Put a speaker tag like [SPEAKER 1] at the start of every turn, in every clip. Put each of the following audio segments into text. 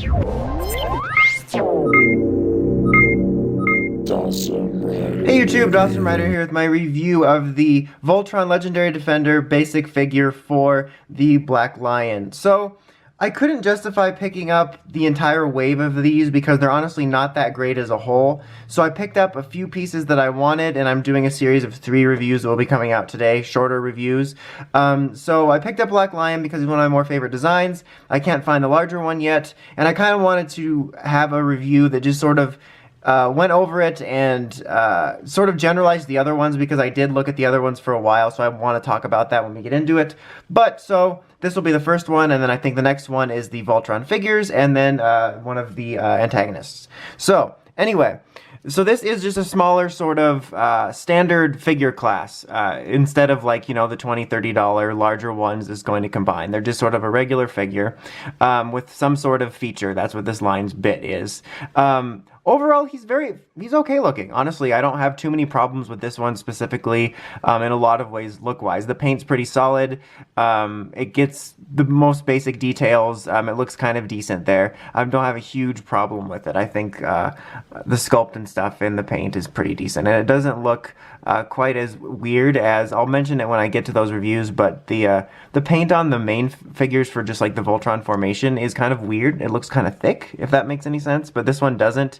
[SPEAKER 1] Hey YouTube, Dawson Ryder here with my review of the Voltron Legendary Defender basic figure for the Black Lion. So, I couldn't justify picking up the entire wave of these because they're honestly not that great as a whole. So I picked up a few pieces that I wanted, and I'm doing a series of 3 reviews that will be coming out today, shorter reviews. So I picked up Black Lion because he's one of my more favorite designs. I can't find a larger one yet, and I kind of wanted to have a review that just sort of went over it and sort of generalized the other ones because I did look at the other ones for a while, so I want to talk about that when we get into it. But, so, this will be the first one, and then I think the next one is the Voltron figures, and then one of the antagonists. So, anyway, so this is just a smaller sort of standard figure class, instead of like, you know, the $20, $30 larger ones is going to combine. They're just sort of a regular figure with some sort of feature. That's what this line's bit is. Overall, he's okay looking. Honestly, I don't have too many problems with this one specifically in a lot of ways look-wise. The paint's pretty solid. It gets the most basic details. It looks kind of decent there. I don't have a huge problem with it. I think the sculpt and stuff in the paint is pretty decent. And it doesn't look quite as weird as, I'll mention it when I get to those reviews, but the paint on the main figures for just like the Voltron formation is kind of weird. It looks kind of thick, if that makes any sense, but this one doesn't.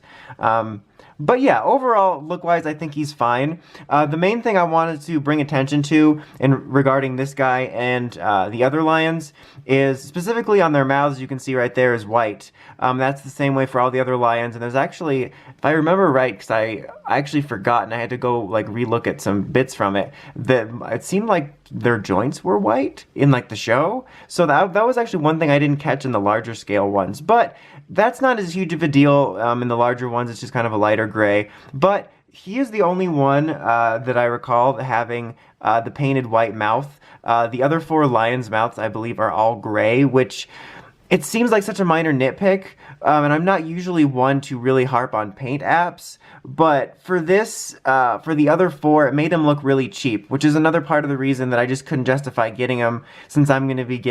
[SPEAKER 1] But yeah, overall, look-wise, I think he's fine. The main thing I wanted to bring attention to regarding this guy and the other lions is specifically on their mouths, you can see right there is white. That's the same way for all the other lions, and there's actually, if I remember right, because I actually forgot and I had to go like relook at some bits from it, that it seemed like their joints were white in like the show. So that was actually one thing I didn't catch in the larger scale ones, but that's not as huge of a deal in the larger ones. It's just kind of a lighter gray, but he is the only one that I recall having the painted white mouth. The other 4 lions' mouths, I believe, are all gray, which it seems like such a minor nitpick, and I'm not usually one to really harp on paint apps, but for this, for the other 4, it made them look really cheap, which is another part of the reason that I just couldn't justify getting them, since I'm going to be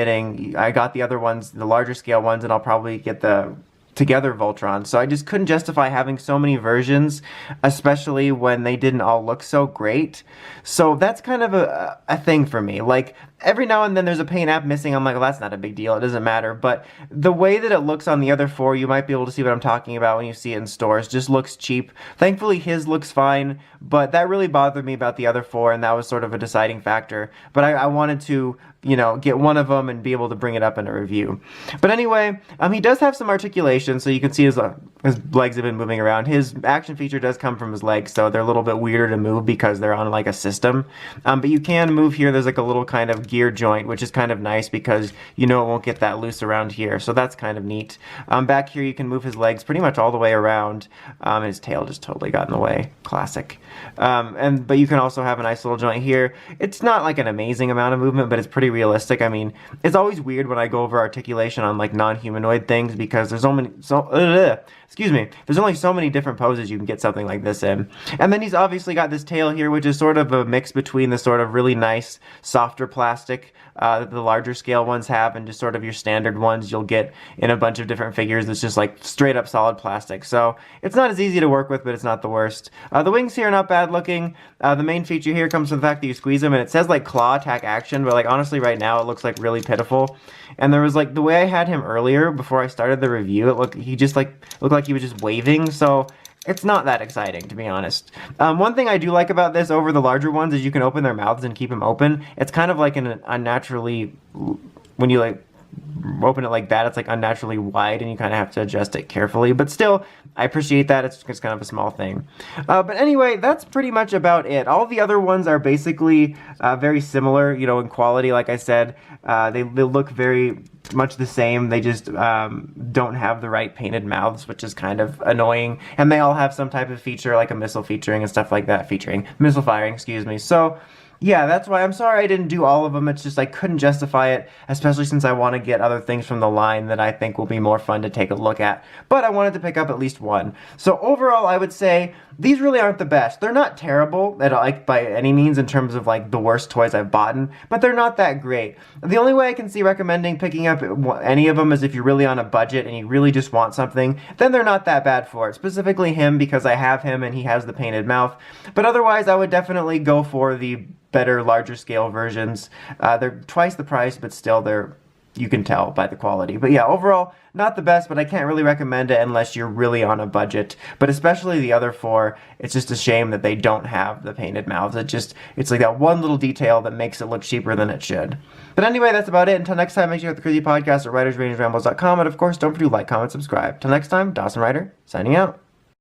[SPEAKER 1] I got the other ones, the larger scale ones, and I'll probably get the together Voltron, so I just couldn't justify having so many versions, especially when they didn't all look so great. So that's kind of a thing for me. Like, every now and then there's a paint app missing, I'm like, well, that's not a big deal, it doesn't matter, but the way that it looks on the other 4, you might be able to see what I'm talking about when you see it in stores, just looks cheap. Thankfully his looks fine, but that really bothered me about the other 4, and that was sort of a deciding factor. But I wanted to, you know, get one of them and be able to bring it up in a review. But anyway, he does have some articulation, so you can see his legs have been moving around. His action feature does come from his legs, so they're a little bit weirder to move because they're on like a system. But you can move here. There's like a little kind of gear joint, which is kind of nice because you know it won't get that loose around here, so that's kind of neat. Back here you can move his legs pretty much all the way around, and his tail just totally got in the way. Classic. But you can also have a nice little joint here. It's not like an amazing amount of movement, but it's pretty realistic. I mean, it's always weird when I go over articulation on like non-humanoid things because there's there's only so many different poses you can get something like this in. And then he's obviously got this tail here, which is sort of a mix between the sort of really nice, softer plastic that the larger scale ones have and just sort of your standard ones you'll get in a bunch of different figures. It's just like straight up solid plastic. So it's not as easy to work with, but it's not the worst. The wings here are not bad looking. The main feature here comes from the fact that you squeeze them and it says like claw attack action, but like honestly right now it looks like really pitiful. And there was like the way I had him earlier before I started the review, he just like looked like he was just waving, so it's not that exciting, to be honest. One thing I do like about this over the larger ones is you can open their mouths and keep them open. It's kind of like an unnaturally, when you like open it like that, it's like unnaturally wide and you kind of have to adjust it carefully, but still I appreciate that. It's kind of a small thing. But anyway, that's pretty much about it. All the other ones are basically very similar, you know, in quality. Like I said, they look very much the same. They just don't have the right painted mouths, which is kind of annoying, and they all have some type of feature like a missile featuring and stuff like that, missile firing, excuse me. So Yeah, that's why I'm sorry I didn't do all of them. It's just I couldn't justify it, especially since I want to get other things from the line that I think will be more fun to take a look at. But I wanted to pick up at least one. So overall, I would say these really aren't the best. They're not terrible like by any means in terms of like the worst toys I've bought, but they're not that great. The only way I can see recommending picking up any of them is if you're really on a budget and you really just want something, then they're not that bad for it. Specifically him, because I have him and he has the painted mouth. But otherwise, I would definitely go for the better, larger scale versions. They're twice the price, but still you can tell by the quality. But yeah, overall, not the best, but I can't really recommend it unless you're really on a budget. But especially the other four, it's just a shame that they don't have the painted mouths. It's like that one little detail that makes it look cheaper than it should. But anyway, that's about it. Until next time, make sure you have the Crazy Podcast at writersrangerambles.com. And of course, don't forget to like, comment, subscribe. Till next time, Dawson Ryder, signing out.